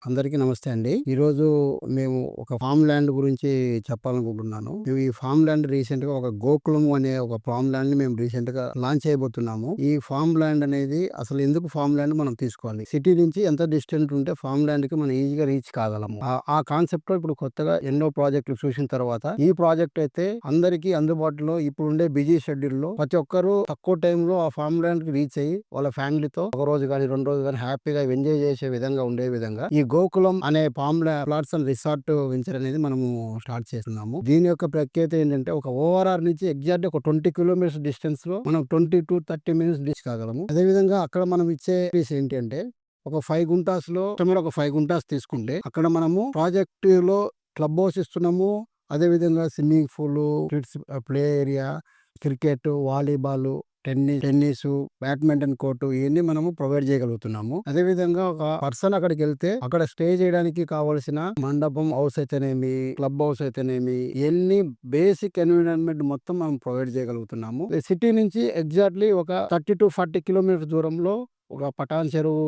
అందరికీ నమస్తే అండి. ఈరోజు మేము ఒక ఫార్మ్ ల్యాండ్ గురించి చెప్పాలనుకుంటున్నాను. మేము ఈ ఫార్మ్ ల్యాండ్ రీసెంట్‌గా ఒక గోకులం అనే ఒక ఫార్మ్ ల్యాండ్‌ని మేము రీసెంట్‌గా లాంచ్ చేయబోతున్నాము. ఈ ఫార్మ్ ల్యాండ్ అనేది అసలు ఎందుకు ఫార్మ్ ల్యాండ్ మనం తీసుకోవాలి? సిటీ నుంచి ఎంత డిస్టెంట్ ఉంటే ఫార్మ్ ల్యాండ్‌కి మనం ఈజీగా రీచ్ కాగలము. ఆ కాన్సెప్ట్‌లో ఇప్పుడు కొత్తగా ఎన్నో ప్రాజెక్టులు చూసిన తర్వాత ఈ ప్రాజెక్ట్ అయితే అందరికీ అందుబాటులో ఇప్పుడుండే బిజీ షెడ్యూల్‌లో ప్రతి ఒక్కరు తక్కువ టైంలో ఆ ఫార్మ్ ల్యాండ్‌కి రీచ్ అయ్యి వాళ్ళ ఫ్యామిలీతో ఒక రోజు గాని, 2 రోజులు గాని హ్యాపీగా ఎంజాయ్ చేసే విధంగా ఉండే విధంగా ఈ గోకులం అనే ఫ్లాట్స్ అండ్ రిసార్ట్ వెంచర్ అనేది మనము స్టార్ట్ చేస్తున్నాము. దీని యొక్క ప్రత్యేకత ఏంటంటే ఒక ఓఆర్ఆర్ నుంచి ఎగ్జాక్ట్ ఒక 20 కిలోమీటర్స్ డిస్టెన్స్ లో మనం 20-30 మినిట్స్ రీచ్ కాగలము. అదే విధంగా అక్కడ మనం ఇచ్చే పీస్ ఏంటి అంటే ఒక 5 గుంటాస్ లో ఒక 5 గుంటాస్ తీసుకుంటే అక్కడ మనము ప్రాజెక్ట్ లో క్లబ్ హౌస్ ఇస్తున్నాము. అదే విధంగా swimming pool, kids play area, cricket, volleyball, tennis, badminton court ఇవన్నీ మనము ప్రొవైడ్ చేయగలుగుతున్నాము. అదే విధంగా ఒక పర్సన్ అక్కడికి వెళ్తే అక్కడ స్టే చేయడానికి కావలసిన మండపం హౌస్ అయితేనేమి, క్లబ్ హౌస్ అయితేనేమి, ఎన్ని బేసిక్ ఎన్విరాన్మెంట్ మొత్తం మనం ప్రొవైడ్ చేయగలుగుతున్నాము. సిటీ నుంచి ఎగ్జాక్ట్లీ ఒక 30-40 కిలోమీటర్స్ దూరంలో ఒక పటాన్ చెరువు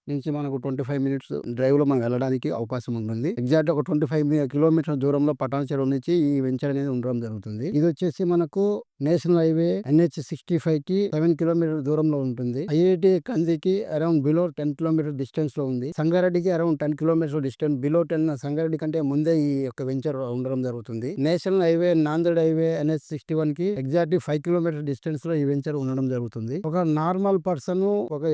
నుంచి మనకు 25 మినిట్స్ డ్రైవ్ లో మనం వెళ్ళడానికి అవకాశం ఉంటుంది. ఎగ్జాక్ట్ ఒక 25 కిలోమీటర్ల దూరంలో పటాన్ చెరువు నుంచి ఈ వెంచర్ అనేది ఉండడం జరుగుతుంది. ఇది వచ్చేసి మనకు నేషనల్ హైవే NH-65 కి 7 కిలోమీటర్ దూరంలో ఉంటుంది. ఐఐటి కందికి అరౌండ్ బిలో 10 కిలోమీటర్ డిస్టెన్స్ లో ఉంది. సంగారెడ్డికి around 10 kilometre distance below 10 Sangareddy కంటే ముందే ఈ యొక్క వెంచర్ ఉండడం జరుగుతుంది. National highway Nanded highway NH-61 కి ఎగ్జాక్ట్ 5 కిలోమీటర్ డిస్టెన్స్ లో ఈ వెంచర్ ఉండడం జరుగుతుంది. ఒక నార్మల్ పర్సన్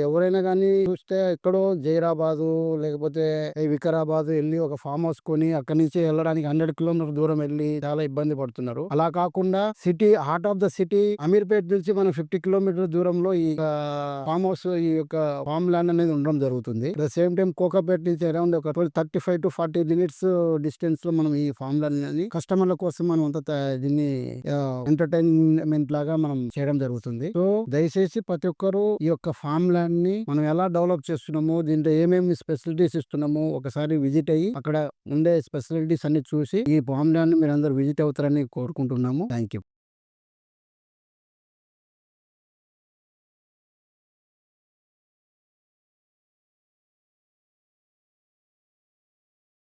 ఎవరైనా కానీ చూస్తే ఎక్కడో జైరాబాదు లేకపోతే వికారాబాద్ వెళ్ళి ఒక ఫామ్ హౌస్ కొని అక్కడి నుంచి వెళ్ళడానికి 100 కిలోమీటర్ దూరం వెళ్ళి చాలా ఇబ్బంది పడుతున్నారు. అలా కాకుండా city heart of the city Ameerpet నుంచి మనం 50 కిలోమీటర్ దూరంలో ఈ ఫామ్ హౌస్ ఈ యొక్క ఫామ్ ల్యాండ్ అనేది ఉండడం జరుగుతుంది. At the same time Kokapet నుంచి అరౌండ్ ఒక 35-40 మినిట్స్ డిస్టెన్స్ లో మనం ఈ ఫామ్ ల్యాండ్ అనేది కస్టమర్ల కోసం మనం అంతా దీన్ని ఎంటర్టైన్మెంట్ లాగా మనం చేయడం జరుగుతుంది. సో దయచేసి ప్రతి ఒక్కరు ఈ యొక్క ఫామ్ ల్యాండ్ ని మనం ఎలా డెవలప్ చేస్తున్నాము, దీంట్లో ఏమేమి ఫెసిలిటీస్ ఇస్తున్నాము ఒకసారి విజిట్ అయ్యి అక్కడ ఉండే ఫెసిలిటీస్ అన్ని చూసి ఈ ఫామ్ ల్యాండ్ మీరు అందరు విజిట్ అవుతారని కోరుకుంటున్నాము. Thank you.